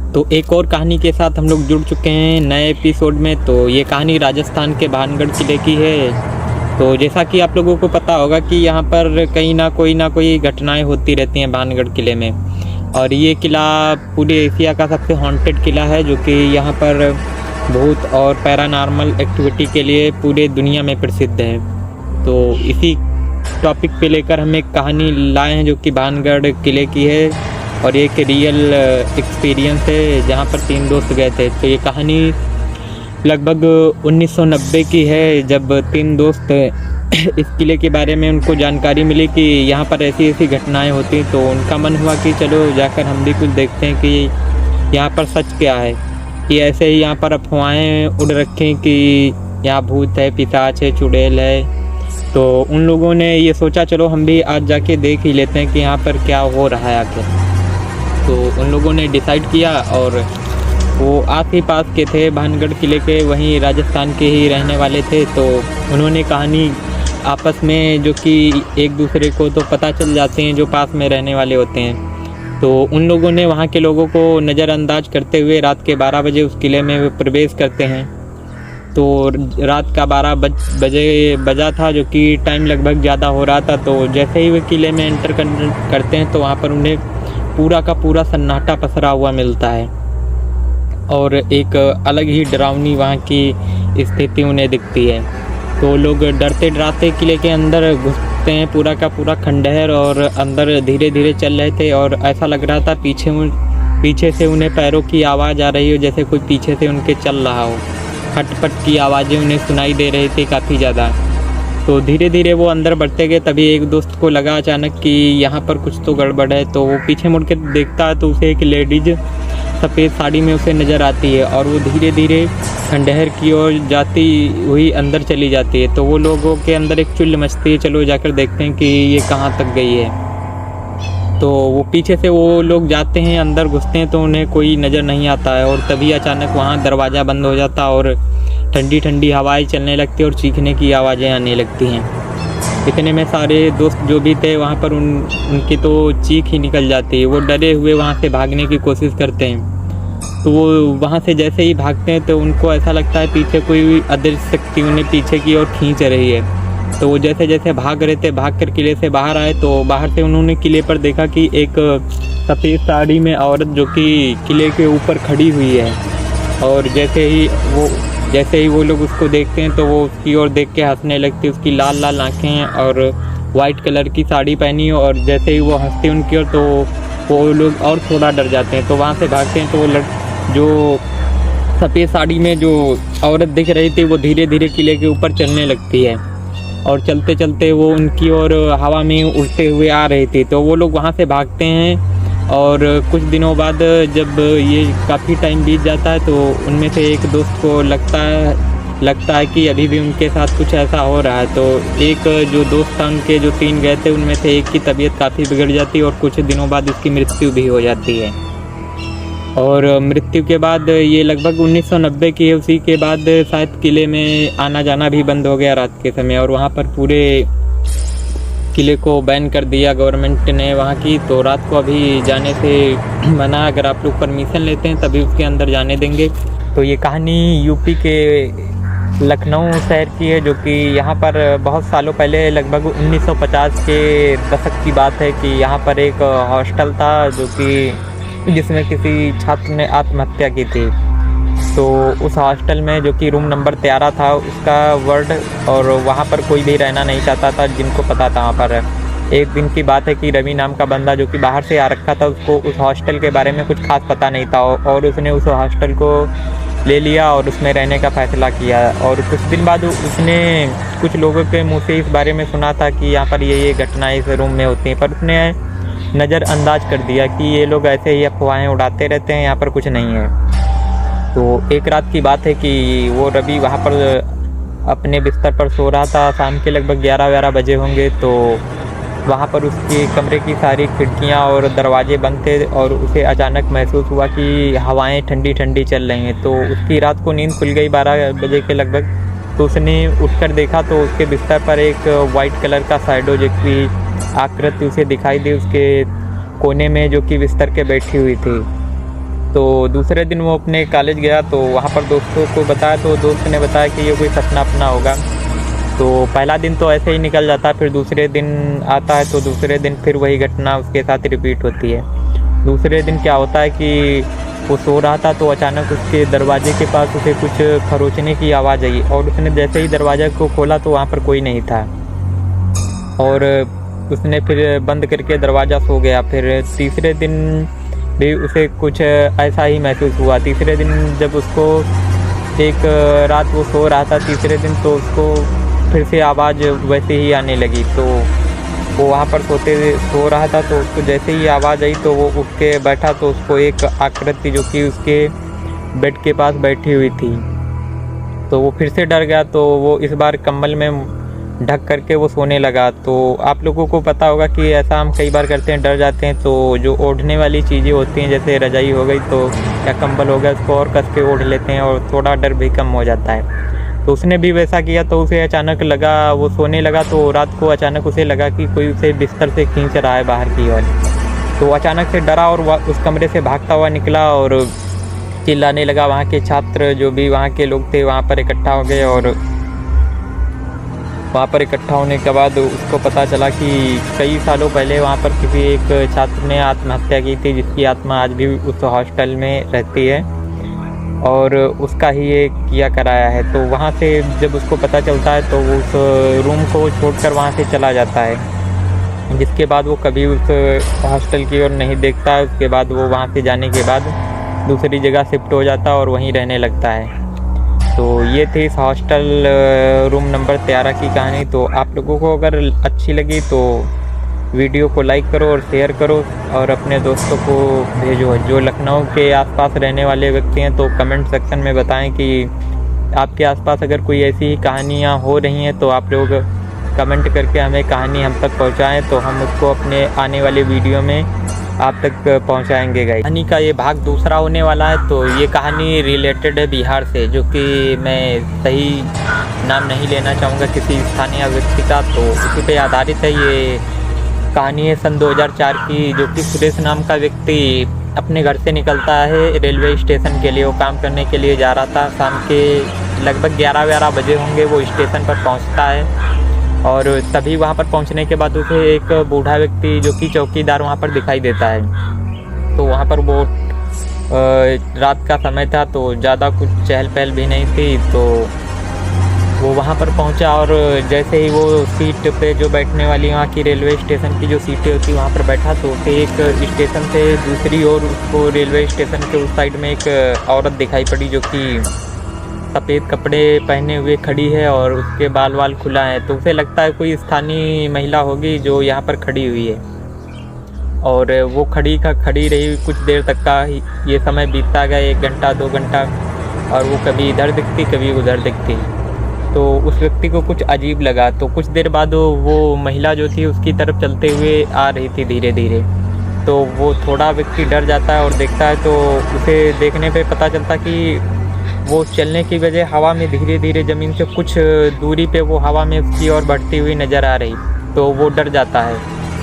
तो एक और कहानी के साथ हम लोग जुड़ चुके हैं नए एपिसोड में। तो ये कहानी राजस्थान के भानगढ़ किले की है। तो जैसा कि आप लोगों को पता होगा कि यहाँ पर कहीं ना कोई घटनाएं होती रहती हैं भानगढ़ किले में। और ये किला पूरे एशिया का सबसे हॉन्टेड किला है, जो कि यहाँ पर भूत और पैरानॉर्मल एक्टिविटी के लिए पूरे दुनिया में प्रसिद्ध है। तो इसी टॉपिक पे लेकर हम एक कहानी लाए हैं जो कि भानगढ़ किले की है, और एक रियल एक्सपीरियंस है जहाँ पर 3 दोस्त गए थे। तो ये कहानी लगभग 1990 की है, जब 3 दोस्त इस किले के बारे में उनको जानकारी मिली कि यहाँ पर ऐसी ऐसी घटनाएं होती, तो उनका मन हुआ कि चलो जाकर हम भी कुछ देखते हैं कि यहाँ पर सच क्या है। कि ऐसे ही यहाँ पर अफवाहें उड़ रखें कि यहाँ भूत है, पिशाच है, चुड़ैल है। तो उन लोगों ने ये सोचा चलो हम भी आज जाके देख ही लेते हैं कि यहाँ पर क्या हो रहा है आखिर। तो उन लोगों ने डिसाइड किया, और वो आस ही पास के थे भानगढ़ किले के, वहीं राजस्थान के ही रहने वाले थे। तो उन्होंने कहानी आपस में, जो कि एक दूसरे को तो पता चल जाते हैं जो पास में रहने वाले होते हैं, तो उन लोगों ने वहाँ के लोगों को नज़रअंदाज करते हुए रात के 12 बजे उस किले में प्रवेश करते हैं। तो रात का 12 बजे बजा था, जो कि टाइम लगभग ज़्यादा हो रहा था। तो जैसे ही वे किले में एंटर करते हैं तो वहाँ पर उन्हें पूरा का पूरा सन्नाटा पसरा हुआ मिलता है, और एक अलग ही डरावनी वहाँ की स्थिति उन्हें दिखती है। तो लोग डरते डराते किले के अंदर घुसते हैं, पूरा का पूरा खंडहर, और अंदर धीरे धीरे चल रहे थे। और ऐसा लग रहा था पीछे से उन्हें पैरों की आवाज़ आ रही हो, जैसे कोई पीछे से उनके चल रहा हो। खटपट की आवाज़ें उन्हें सुनाई दे रही थी काफ़ी ज़्यादा। तो धीरे धीरे वो अंदर बढ़ते गए। तभी एक दोस्त को लगा अचानक कि यहाँ पर कुछ तो गड़बड़ है। तो वो पीछे मुड़ के देखता है तो उसे एक लेडीज सफ़ेद साड़ी में उसे नज़र आती है, और वो धीरे धीरे खंडहर की ओर जाती हुई अंदर चली जाती है। तो वो लोगों के अंदर एक चुल मचती है, चलो जाकर देखते हैं कि ये कहाँ तक गई है। तो वो पीछे से वो लोग जाते हैं, अंदर घुसते हैं तो उन्हें कोई नज़र नहीं आता है। और तभी अचानक वहाँ दरवाज़ा बंद हो जाता और ठंडी ठंडी हवाएं चलने लगती और चीखने की आवाज़ें आने लगती हैं। इतने में सारे दोस्त जो भी थे वहाँ पर उनकी तो चीख ही निकल जाती है। वो डरे हुए वहाँ से भागने की कोशिश करते हैं। तो वो वहाँ से जैसे ही भागते हैं तो उनको ऐसा लगता है पीछे कोई अदृश्य शक्ति उन्हें पीछे की ओर खींच रही है। तो वो जैसे जैसे भाग रहे थे, भाग कर किले से बाहर आए, तो बाहर से उन्होंने किले पर देखा कि एक सफ़ेद साड़ी में औरत जो कि किले के ऊपर खड़ी हुई है। और जैसे ही वो लोग उसको देखते हैं तो वो उसकी ओर देख के हंसने लगती है। उसकी लाल लाल आँखें हैं और वाइट कलर की साड़ी पहनी है, और जैसे ही वो हंसती उनकी ओर तो वो लोग और थोड़ा डर जाते हैं। तो वहाँ से भागते हैं। तो वो जो सफ़ेद साड़ी में जो औरत दिख रही थी वो धीरे धीरे किले के ऊपर चलने लगती है, और चलते चलते वो उनकी ओर हवा में उड़ते हुए आ रही थी। तो वो लोग वहाँ से भागते हैं। और कुछ दिनों बाद जब ये काफ़ी टाइम बीत जाता है तो उनमें से एक दोस्त को लगता है कि अभी भी उनके साथ कुछ ऐसा हो रहा है। तो एक जो दोस्त था, उनके जो 3 गए थे उनमें से एक की तबीयत काफ़ी बिगड़ जाती है, और कुछ दिनों बाद उसकी मृत्यु भी हो जाती है। और मृत्यु के बाद ये लगभग 1990 की है। उसी के बाद शायद किले में आना जाना भी बंद हो गया रात के समय, और वहाँ पर पूरे किले को बैन कर दिया गवर्नमेंट ने वहाँ की। तो रात को अभी जाने से मना, अगर आप लोग परमिशन लेते हैं तभी उसके अंदर जाने देंगे। तो ये कहानी यूपी के लखनऊ शहर की है, जो कि यहाँ पर बहुत सालों पहले लगभग 1950 के दशक की बात है कि यहाँ पर एक हॉस्टल था जिसमें किसी छात्र ने आत्महत्या की थी। तो उस हॉस्टल में, जो कि रूम नंबर 13 था, उसका वार्ड और वहाँ पर कोई भी रहना नहीं चाहता था जिनको पता था। वहाँ पर एक दिन की बात है कि रवि नाम का बंदा जो कि बाहर से आ रखा था, उसको उस हॉस्टल के बारे में कुछ खास पता नहीं था, और उसने उस हॉस्टल को ले लिया और उसमें रहने का फ़ैसला किया। और कुछ दिन बाद उसने कुछ लोगों के मुँह से इस बारे में सुना था कि यहाँ पर ये घटनाएँ इस रूम में होती हैं, पर उसने नज़रअंदाज कर दिया कि ये लोग ऐसे ही अफवाहें उड़ाते रहते हैं, यहाँ पर कुछ नहीं है। तो एक रात की बात है कि वो रवि वहाँ पर अपने बिस्तर पर सो रहा था। शाम के लगभग 11-12 बजे होंगे। तो वहाँ पर उसके कमरे की सारी खिड़कियाँ और दरवाजे बंद थे, और उसे अचानक महसूस हुआ कि हवाएं ठंडी ठंडी चल रही हैं। तो उसकी रात को नींद खुल गई 12 बजे के लगभग। तो उसने उठकर देखा तो उसके बिस्तर पर एक वाइट कलर का शैडो जैसी आकृति उसे दिखाई दी उसके कोने में, जो कि बिस्तर के बैठी हुई थी। तो दूसरे दिन वो अपने कॉलेज गया तो वहाँ पर दोस्तों को बताया, तो दोस्त ने बताया कि ये कोई सपना अपना होगा। तो पहला दिन तो ऐसे ही निकल जाता है, फिर दूसरे दिन आता है तो दूसरे दिन फिर वही घटना उसके साथ रिपीट होती है। दूसरे दिन क्या होता है कि वो सो रहा था तो अचानक उसके दरवाजे के पास उसे कुछ खरोचने की आवाज़ आई, और उसने जैसे ही दरवाज़ा को खोला तो वहाँ पर कोई नहीं था, और उसने फिर बंद करके दरवाज़ा सो गया। फिर तीसरे दिन भी उसे कुछ ऐसा ही महसूस हुआ। तीसरे दिन जब उसको एक रात वो सो रहा था तीसरे दिन, तो उसको फिर से आवाज़ वैसे ही आने लगी। तो वो वहाँ पर सो रहा था, तो उसको जैसे ही आवाज़ आई तो वो उठ के बैठा, तो उसको एक आकृति जो कि उसके बेड के पास बैठी हुई थी, तो वो फिर से डर गया। तो वो इस बार कंबल में ढक करके वो सोने लगा। तो आप लोगों को पता होगा कि ऐसा हम कई बार करते हैं, डर जाते हैं तो जो ओढ़ने वाली चीज़ें होती हैं, जैसे रजाई हो गई तो या कंबल हो गया, उसको और कस के ओढ़ लेते हैं और थोड़ा डर भी कम हो जाता है। तो उसने भी वैसा किया। तो उसे अचानक लगा, वो सोने लगा तो रात को अचानक उसे लगा कि कोई उसे बिस्तर से खींच रहा है बाहर की ओर। तो अचानक से डरा और उस कमरे से भागता हुआ निकला और चिल्लाने लगा। वहाँ के छात्र जो भी वहाँ के लोग थे वहाँ पर इकट्ठा हो गए, और वहाँ पर इकट्ठा होने के बाद उसको पता चला कि कई सालों पहले वहाँ पर किसी एक छात्र ने आत्महत्या की थी, जिसकी आत्मा आज भी उस हॉस्टल में रहती है और उसका ही ये किया कराया है। तो वहाँ से जब उसको पता चलता है तो वो उस रूम को छोड़कर वहाँ से चला जाता है, जिसके बाद वो कभी उस हॉस्टल की ओर नहीं देखता है। उसके बाद वो वहाँ से जाने के बाद दूसरी जगह शिफ्ट हो जाता है और वहीं रहने लगता है। तो ये थी इस हॉस्टल रूम नंबर 13 की कहानी। तो आप लोगों को अगर अच्छी लगी तो वीडियो को लाइक करो और शेयर करो और अपने दोस्तों को भेजो। जो लखनऊ के आसपास रहने वाले व्यक्ति हैं तो कमेंट सेक्शन में बताएं कि आपके आसपास अगर कोई ऐसी कहानियाँ हो रही हैं तो आप लोग कमेंट करके हमें कहानी हम तक पहुँचाएँ, तो हम उसको अपने आने वाले वीडियो में आप तक पहुंचाएंगे। गाइस, कहानी का ये भाग दूसरा होने वाला है। तो ये कहानी रिलेटेड है बिहार से, जो कि मैं सही नाम नहीं लेना चाहूँगा किसी स्थानीय व्यक्ति का, तो उसी पे आधारित है ये कहानी। है सन 2004 की, जो कि सुरेश नाम का व्यक्ति अपने घर से निकलता है रेलवे स्टेशन के लिए। वो काम करने के लिए जा रहा था। शाम के लगभग 11-12 बजे होंगे वो स्टेशन पर पहुँचता है, और तभी वहाँ पर पहुँचने के बाद उसे एक बूढ़ा व्यक्ति जो कि चौकीदार वहाँ पर दिखाई देता है। तो वहाँ पर वो रात का समय था तो ज़्यादा कुछ चहल पहल भी नहीं थी। तो वो वहाँ पर पहुँचा और जैसे ही वो सीट पे जो बैठने वाली वहाँ की रेलवे स्टेशन की जो सीटें होती वहाँ पर बैठा, तो उसे एक स्टेशन से दूसरी ओर उसको रेलवे स्टेशन के उस साइड में एक औरत दिखाई पड़ी, जो कि सफ़ेद कपड़े पहने हुए खड़ी है और उसके बाल वाल खुला है। तो उसे लगता है कोई स्थानीय महिला होगी जो यहाँ पर खड़ी हुई है, और वो खड़ी रही कुछ देर तक का। ये समय बीतता गया, 1 घंटा 2 घंटा, और वो कभी इधर दिखती कभी उधर दिखती। तो उस व्यक्ति को कुछ अजीब लगा। तो कुछ देर बाद वो महिला जो थी उसकी तरफ चलते हुए आ रही थी धीरे धीरे। तो वो थोड़ा व्यक्ति डर जाता है और देखता है, तो उसे देखने पे पता चलता कि वो चलने की वजह हवा में धीरे धीरे ज़मीन से कुछ दूरी पे वो हवा में उसकी ओर बढ़ती हुई नज़र आ रही। तो वो डर जाता है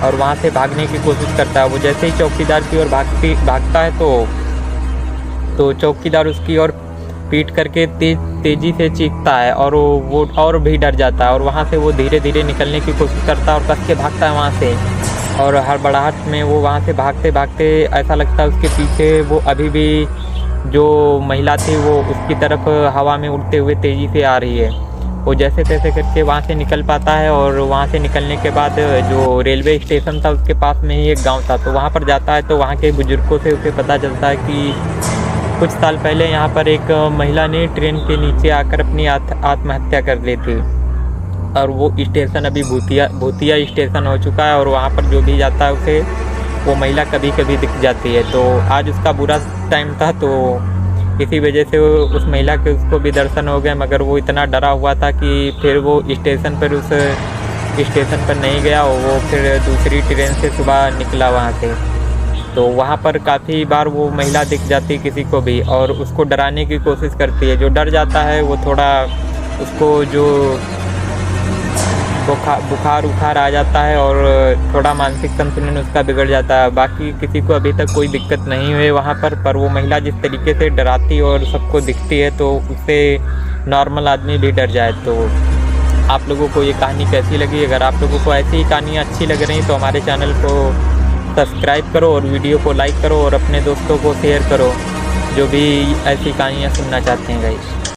और वहाँ से भागने की कोशिश करता है। वो जैसे ही चौकीदार की ओर भागता है तो चौकीदार उसकी ओर पीट करके तेज़ी से चीखता है, और वो और भी डर जाता है, और वहाँ से वो धीरे धीरे निकलने की कोशिश करता है और कस के भागता है वहाँ से। और हड़बड़ाहट में वो वहाँ से भागते भागते ऐसा लगता है उसके पीछे वो अभी भी जो महिला थी वो उसकी तरफ हवा में उड़ते हुए तेज़ी से आ रही है। वो जैसे तैसे करके वहाँ से निकल पाता है, और वहाँ से निकलने के बाद जो रेलवे स्टेशन था उसके पास में ही एक गांव था, तो वहाँ पर जाता है। तो वहाँ के बुजुर्गों से उसे पता चलता है कि कुछ साल पहले यहाँ पर एक महिला ने ट्रेन के नीचे आकर अपनी आत्महत्या कर ली थी, और वो स्टेशन अभी भूतिया स्टेशन हो चुका है, और वहाँ पर जो भी जाता है उसे वो महिला कभी कभी दिख जाती है। तो आज उसका बुरा टाइम था, तो इसी वजह से उस महिला के उसको भी दर्शन हो गए, मगर वो इतना डरा हुआ था कि फिर वो स्टेशन पर नहीं गया। वो फिर दूसरी ट्रेन से सुबह निकला वहाँ से। तो वहाँ पर काफ़ी बार वो महिला दिख जाती किसी को भी, और उसको डराने की कोशिश करती है। जो डर जाता है वो थोड़ा उसको जो बुखार उखार आ जाता है और थोड़ा मानसिक संतुलन उसका बिगड़ जाता है। बाकी किसी को अभी तक कोई दिक्कत नहीं हुई वहाँ पर वो महिला जिस तरीके से डराती और सबको दिखती है तो उससे नॉर्मल आदमी भी डर जाए। तो आप लोगों को ये कहानी कैसी लगी? अगर आप लोगों को ऐसी कहानियाँ अच्छी लग रही तो हमारे चैनल को सब्सक्राइब करो और वीडियो को लाइक करो और अपने दोस्तों को शेयर करो जो भी ऐसी कहानियाँ सुनना चाहते हैं गाइस।